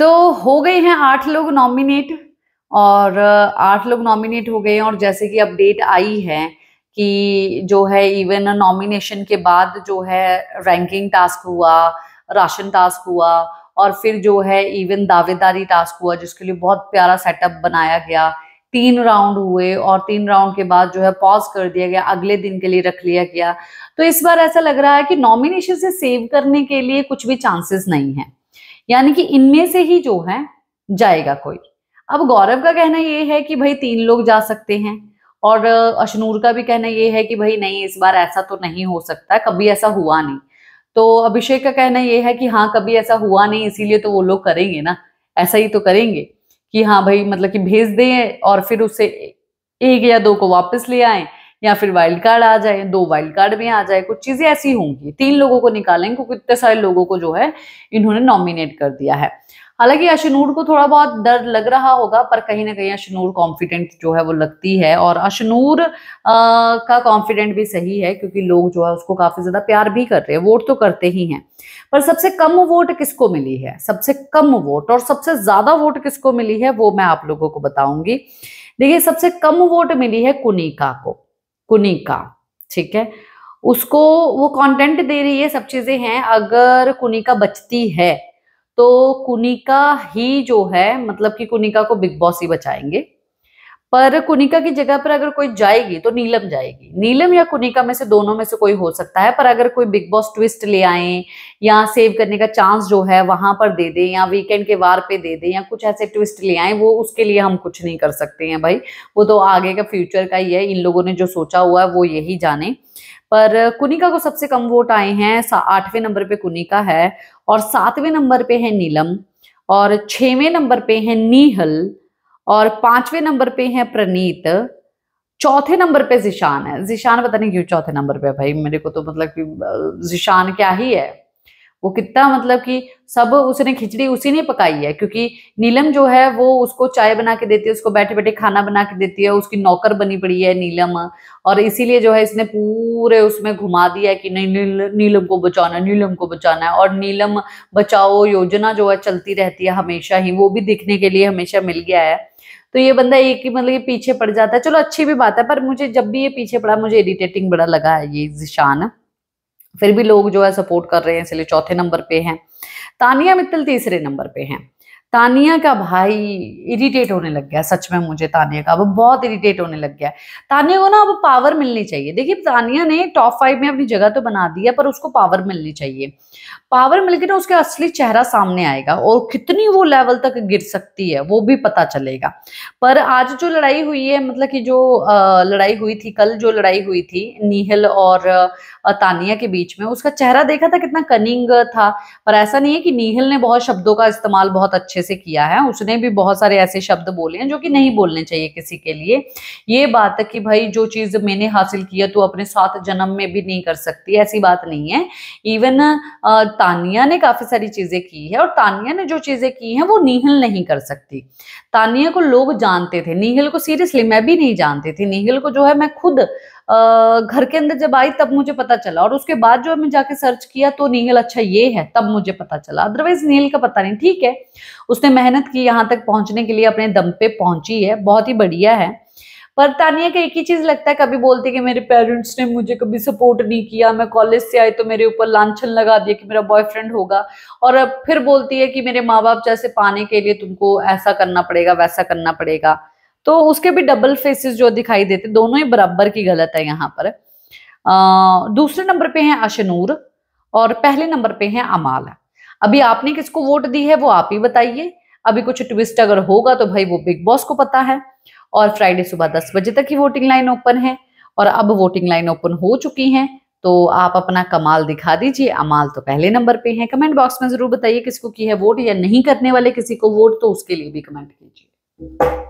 तो हो गए हैं 8 लोग नॉमिनेट, और 8 लोग नॉमिनेट हो गए हैं। और जैसे कि अपडेट आई है कि जो है इवन नॉमिनेशन के बाद जो है रैंकिंग टास्क हुआ, राशन टास्क हुआ, और फिर जो है इवन दावेदारी टास्क हुआ, जिसके लिए बहुत प्यारा सेटअप बनाया गया। 3 राउंड हुए और 3 राउंड के बाद जो है पॉज कर दिया गया, अगले दिन के लिए रख लिया गया। तो इस बार ऐसा लग रहा है कि नॉमिनेशन से सेव करने के लिए कुछ भी चांसेस नहीं है, यानी कि इनमें से ही जो है जाएगा कोई। अब गौरव का कहना ये है कि भाई 3 लोग जा सकते हैं, और अशनूर का भी कहना ये है कि भाई नहीं, इस बार ऐसा तो नहीं हो सकता, कभी ऐसा हुआ नहीं। तो अभिषेक का कहना ये है कि हाँ, कभी ऐसा हुआ नहीं, इसीलिए तो वो लोग करेंगे ना, ऐसा ही तो करेंगे कि हाँ भाई, मतलब कि भेज दें और फिर उससे 1 या 2 को वापस ले आए, या फिर वाइल्ड कार्ड आ जाए, 2 वाइल्ड कार्ड में आ जाए, कुछ चीजें ऐसी होंगी। 3 लोगों को निकालेंगे क्योंकि इतने सारे लोगों को जो है इन्होंने नॉमिनेट कर दिया है। हालांकि अशनूर को थोड़ा बहुत डर लग रहा होगा, पर कहीं ना कहीं अशनूर कॉन्फिडेंट जो है वो लगती है, और अशनूर का कॉन्फिडेंट भी सही है क्योंकि लोग जो है उसको काफी ज्यादा प्यार भी कर रहे हैं, वोट तो करते ही हैं। पर सबसे कम वोट किसको मिली है, सबसे कम वोट और सबसे ज्यादा वोट किसको मिली है, वो मैं आप लोगों को बताऊंगी। देखिए, सबसे कम वोट मिली है कुनिका को। कुनिका, ठीक है, उसको वो कंटेंट दे रही है, सब चीजें हैं। अगर कुनिका बचती है तो कुनिका ही जो है, मतलब कि कुनिका को बिग बॉस ही बचाएंगे। पर कुनिका की जगह पर अगर कोई जाएगी तो नीलम जाएगी। नीलम या कुनिका में से दोनों में से कोई हो सकता है, पर अगर कोई बिग बॉस ट्विस्ट ले आए या सेव करने का चांस जो है वहां पर दे दे, या वीकेंड के वार पे दे दे, या कुछ ऐसे ट्विस्ट ले आए, वो उसके लिए हम कुछ नहीं कर सकते हैं भाई। वो तो आगे का फ्यूचर का ही है, इन लोगों ने जो सोचा हुआ है वो यही जाने। पर कुनिका को सबसे कम वोट आए हैं। 8वें नंबर पे कुनिका है, और 7वें नंबर पे है नीलम, और 6वें नंबर पे है नीहल, और 5वें नंबर पे है प्रनीत, 4थे नंबर पे जिशान है। जिशान पता नहीं क्यों 4थे नंबर पे है भाई, मेरे को तो मतलब कि जिशान क्या ही है वो, कितना मतलब कि सब उसने खिचड़ी उसी ने पकाई है, क्योंकि नीलम जो है वो उसको चाय बना के देती है, उसको बैठे बैठे खाना बना के देती है, उसकी नौकर बनी पड़ी है नीलम। और इसीलिए जो है इसने पूरे उसमें घुमा दिया है कि नहीं, नीलम को बचाना, नीलम को बचाना है। और नीलम बचाओ योजना जो है चलती रहती है हमेशा ही, वो भी दिखने के लिए हमेशा मिल गया है। तो ये बंदा एक ही मतलब ये पीछे पड़ जाता है। चलो, अच्छी भी बात है, पर मुझे जब भी ये पीछे पड़ा मुझे इरिटेटिंग बड़ा लगा है ये जिशान। फिर भी लोग जो है सपोर्ट कर रहे हैं, इसलिए 4थे नंबर पे हैं। तानिया मित्तल 3रे नंबर पे हैं। तानिया का भाई इरिटेट होने लग गया, सच में मुझे तानिया का अब बहुत इरिटेट होने लग गया है। तानिया को ना अब पावर मिलनी चाहिए। देखिए, तानिया ने टॉप 5 में अपनी जगह तो बना दी है, पर उसको पावर मिलनी चाहिए। पावर मिलकर ना उसका असली चेहरा सामने आएगा, और कितनी वो लेवल तक गिर सकती है वो भी पता चलेगा। पर आज जो लड़ाई हुई है, मतलब कि जो लड़ाई हुई थी कल, जो लड़ाई हुई थी नीहल और तानिया के बीच में, उसका चेहरा देखा था कितना कनिंग था। पर ऐसा नहीं है कि नीहल ने बहुत शब्दों का इस्तेमाल बहुत अच्छे से किया है, उसने भी बहुत सारे ऐसे शब्द बोले हैं जो कि नहीं बोलने चाहिए किसी के लिए। ये बात है कि भाई जो चीज मैंने हासिल की है तो अपने 7 जन्म में भी नहीं कर सकती, ऐसी बात नहीं है। इवन तानिया ने काफी सारी चीजें की है, और तानिया ने जो चीजें की हैं वो नीहल नहीं कर सकती। तानिया को लोग जानते थे, नीहल को सीरियसली मैं भी नहीं जानती थी। नीहल को जो है मैं खुद घर के अंदर जब आई तब मुझे पता चला, और उसके बाद जो मैं जाके सर्च किया तो नीहल अच्छा ये है, तब मुझे पता चला। अदरवाइज नीहल का पता नहीं। ठीक है, उसने मेहनत की, यहाँ तक पहुंचने के लिए अपने दम पे पहुंची है, बहुत ही बढ़िया है। पर तानिया का एक ही चीज लगता है, कभी बोलती है कि मेरे पेरेंट्स ने मुझे कभी सपोर्ट नहीं किया, मैं कॉलेज से आई तो मेरे ऊपर लांछन लगा दिया कि मेरा बॉयफ्रेंड होगा, और अब फिर बोलती है कि मेरे माँ बाप जैसे पाने के लिए तुमको ऐसा करना पड़ेगा, वैसा करना पड़ेगा। तो उसके भी डबल फेसेस जो दिखाई देते, दोनों ही बराबर की गलत है यहाँ पर। दूसरे नंबर पे है अशनूर, और पहले नंबर पे है अमाल। अभी आपने किसको वोट दी है वो आप ही बताइए। अभी कुछ ट्विस्ट अगर होगा तो भाई वो बिग बॉस को पता है, और फ्राइडे सुबह 10 बजे तक ही वोटिंग लाइन ओपन है, और अब वोटिंग लाइन ओपन हो चुकी है। तो आप अपना कमाल दिखा दीजिए। अमाल तो पहले नंबर पे है। कमेंट बॉक्स में जरूर बताइए किसको की है वोट, या नहीं करने वाले किसी को वोट तो उसके लिए भी कमेंट कीजिए।